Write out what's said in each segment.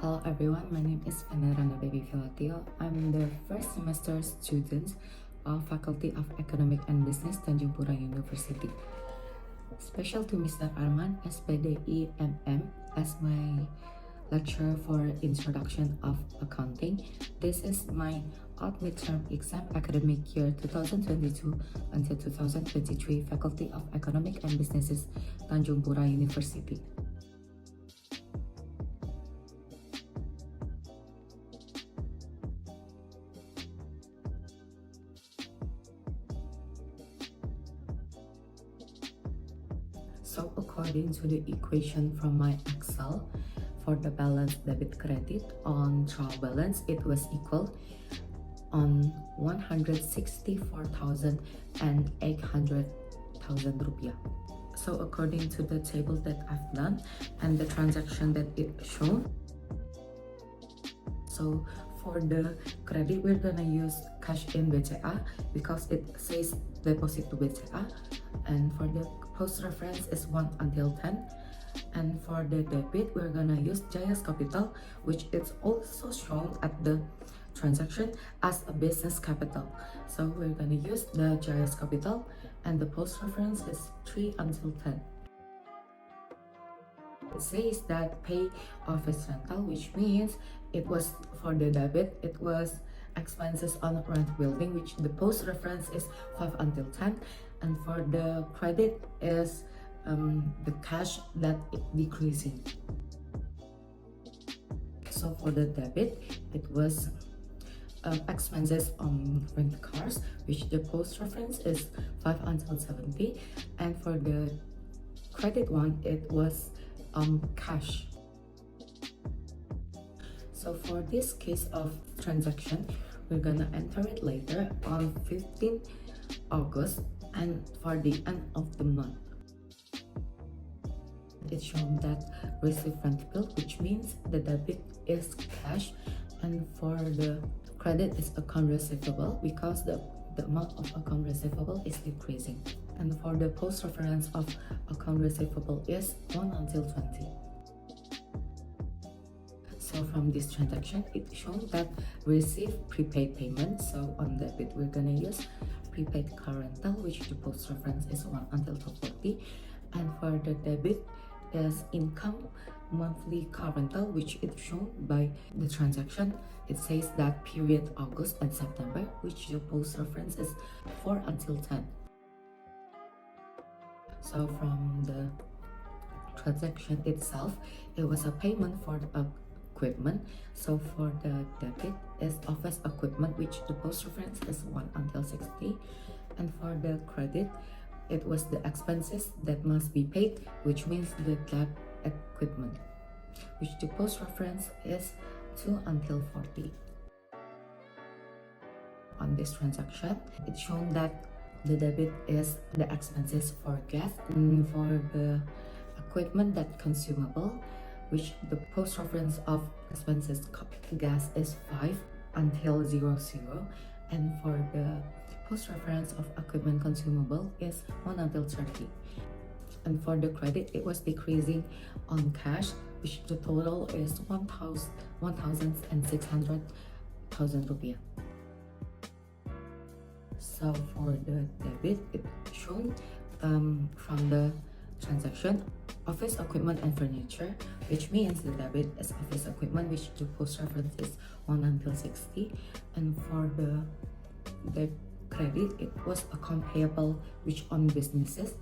Hello everyone, my name is Veneranda Biola. I'm the first semester student of Faculty of Economic and Business Tanjung Pura University. Special to Mr. Arman SPDIMM as my lecturer for Introduction of Accounting. This is my odd midterm exam academic year 2022 until 2023 Faculty of Economic and Businesses Tanjung Pura University. So according to the equation from my Excel, for the balance debit credit on trial balance, it was equal on 164,800,000 rupiah. So according to the table that I've done and the transaction that it shown, so for the credit we're gonna use cash in BCA because it says deposit to BCA, and for the post reference is 1 until 10, and for the debit we're gonna use Jaya's capital, which is also shown at the transaction as a business capital. So we're gonna use the Jaya's capital, and the post reference is 3 until 10. It says that pay office rental, which means it was for the debit, it was expenses on rent building, which the post reference is 5 until 10, and for the credit is the cash that is decreasing. So for the debit, it was expenses on rent cars, which the post reference is 5 until 70, and for the credit one, it was cash. So for this case of transaction, we're gonna enter it later on 15 August and for the end of the month. It's shown that receive rent bill, which means the debit is cash, and for the credit is account receivable because the amount of account receivable is decreasing. And for the post reference of account receivable is 1 until 20. So from this transaction, it shows that receive prepaid payment. So on debit, we're gonna use prepaid car rental, which the post reference is 1 until 240. And for the debit is income monthly car rental, which is shown by the transaction. It says that period August and September, which the post reference is 4 until 10. So from the transaction itself, it was a payment for the equipment. So for the debit is office equipment, which the post reference is 1 until 60, and for the credit, it was the expenses that must be paid, which means the lab equipment, which the post reference is 2 until 40. On this transaction, it's shown that the debit is the expenses for gas, and for the equipment that consumable, which the post reference of expenses gas is 5 until 00, and for the post reference of equipment consumable is 1 until 30. And for the credit, it was decreasing on cash, which the total is 1,600,000 rupiah. So for the debit, it's shown from the transaction office equipment and furniture, which means the debit is office equipment, which the post reference is 1 until 60, and for the credit, it was account payable, which on businesses.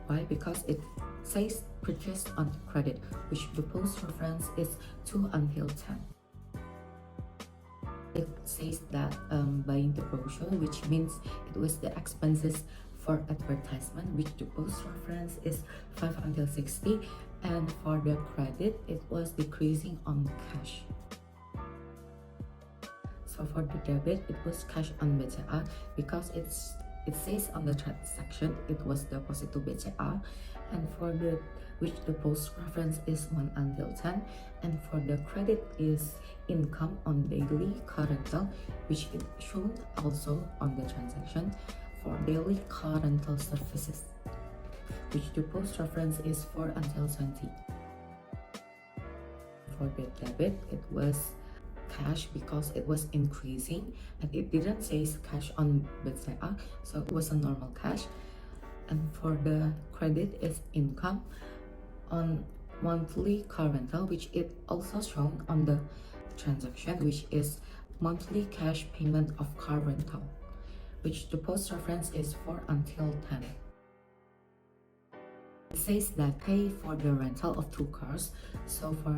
Why? Because it says purchased on credit, which the post reference is 2 until 10. It says that buying the brochure, which means it was the expenses for advertisement, which the post reference is 5 until 60, and for the credit, it was decreasing on cash. So for the debit, it was cash on BCA because it says on the transaction it was deposit to BCA, and for the which the post reference is 1 until 10, and for the credit is income on daily car rental, which is shown also on the transaction for daily car rental services, which the post reference is 4 until 20. for the debit, it was cash because it was increasing, and it didn't say cash on BCA, so it was a normal cash. And for the credit is income on monthly car rental, which it also shown on the transaction, which is monthly cash payment of car rental, which the post reference is 4 until 10. It says that pay for the rental of 2 cars. So for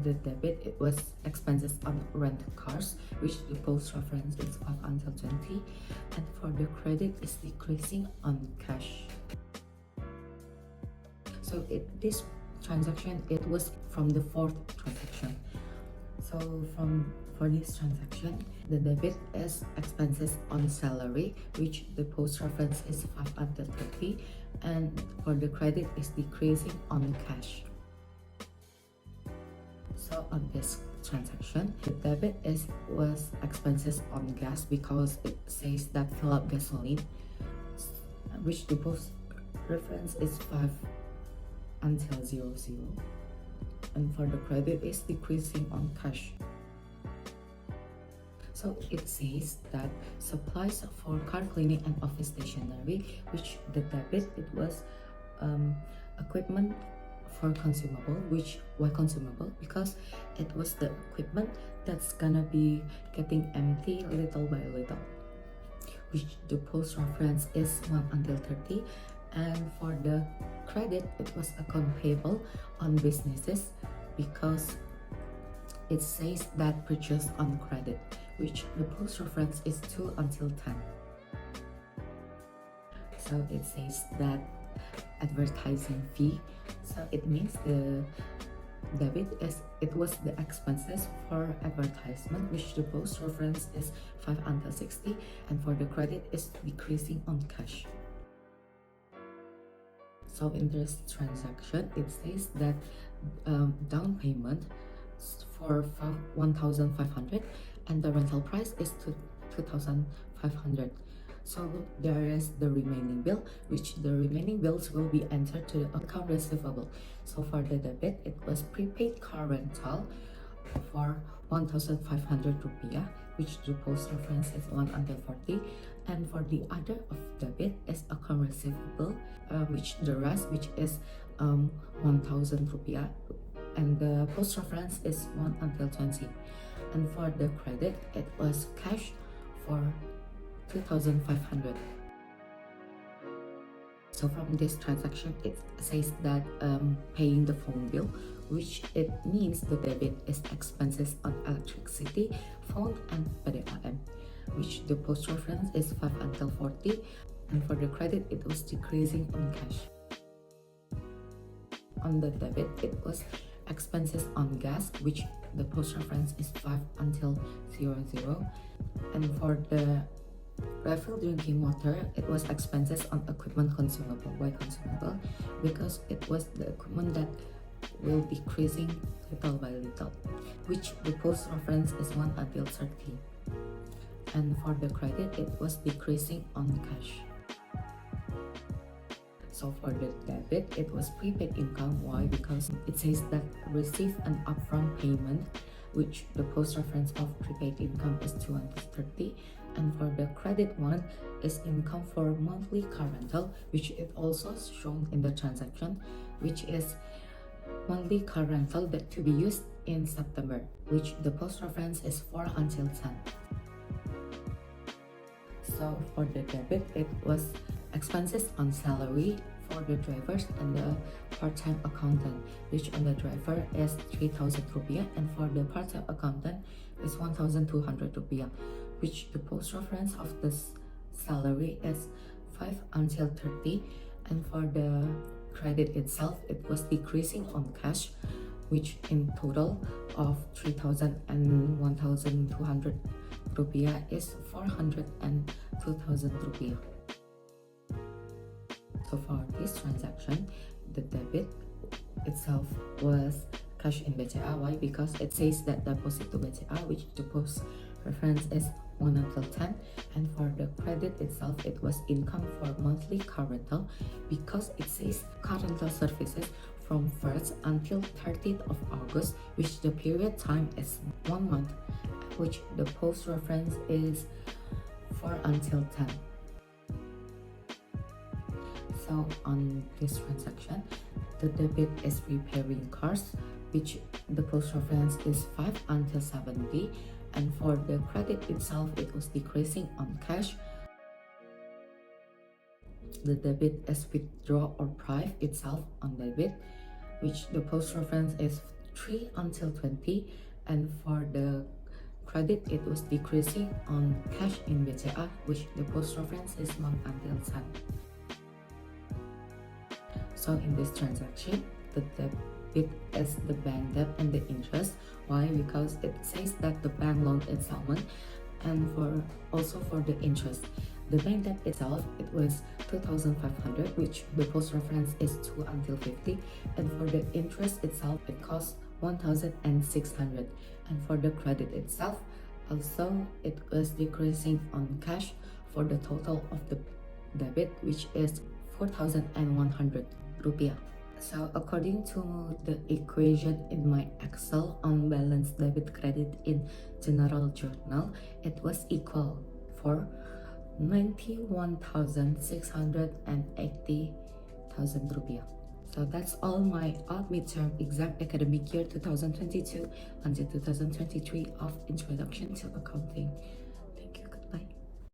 the debit, it was expenses on rent cars, which the post reference is 5 until 20. And for the credit is decreasing on cash. So this transaction, it was from the 4th transaction. So for this transaction, the debit is expenses on salary, which the post reference is 5 until 30, and for the credit is decreasing on cash. So on this transaction, the debit was expenses on gas because it says that fill up gasoline, which the post reference is 5 until 00, and for the credit is decreasing on cash. So it says that supplies for car cleaning and office stationery, which the debit, it was equipment for consumable, which why consumable? Because it was the equipment that's gonna be getting empty little by little, which the post reference is 1 until 30. And for the credit, it was account payable on businesses because it says that purchase on credit, which the post reference is 2 until 10. So it says that advertising fee, so it means the debit it was the expenses for advertisement, which the post reference is 5 until 60, and for the credit is decreasing on cash. So in this transaction, it says that down payment for 1,500 and the rental price is 2,500. So there is the remaining bill, which the remaining bills will be entered to the account receivable. So for the debit, it was prepaid car rental for 1,500 rupiah, which the post reference is 1 until 40. And for the other of debit is account receivable, which the rest, which is 1,000 rupiah, and the post reference is 1 until 20. And for the credit, it was cash for 2,500. So from this transaction, it says that paying the phone bill, which it means the debit is expenses on electricity, phone, and PDAM, which the post reference is 5 until 40, and for the credit, it was decreasing on cash. On the debit, it was expenses on gas, which the post reference is 5 until 00, and for the refill drinking water, it was expenses on equipment consumable. Why consumable? Because it was the equipment that will decreasing little by little, which the post reference is 1 until 30. And for the credit, it was decreasing on cash. So for the debit, it was prepaid income. Why? Because it says that receive an upfront payment, which the post reference of prepaid income is 2 until 30. And for the credit one is income for monthly car rental, which is also shown in the transaction, which is monthly car rental that to be used in September, which the post reference is 4 until 10. So for the debit, it was expenses on salary for the drivers and the part-time accountant, which on the driver is 3,000 rupiah, and for the part-time accountant is 1,200 rupiah, which the post reference of this salary is 5 until 30. And for the credit itself, it was decreasing on cash, which in total of 3,000 and 1,200 rupiah is 400 and 2,000 rupiah. So for this transaction, the debit itself was cash in BCA. Why? Because it says that deposit to BCA, which the post reference is 1 until 10, and for the credit itself, it was income for monthly car rental because it says car rental services from 1st until 30th of August, which the period time is 1 month, which the post reference is 4 until 10. So on this transaction, the debit is repairing cars, which the post reference is 5 until 70, and for the credit itself, it was decreasing on cash. The debit is withdraw or price itself on debit, which the post reference is 3 until 20, and for the credit it was decreasing on cash in BCA, which the post reference is 1 until 10. So in this transaction, the debit is the bank debt and the interest. Why? Because it says that the bank loan installment and also for the interest. The bank debt itself, it was 2,500, which the post reference is 2 until 50, and for the interest itself, it costs 1,600, and for the credit itself, also it was decreasing on cash for the total of the debit, which is 4,100 rupiah. So according to the equation in my Excel on balance debit credit in general journal, it was equal for 91,680,000 rupiah. So that's all my odd midterm exam academic year 2022 until 2023 of Introduction to Accounting.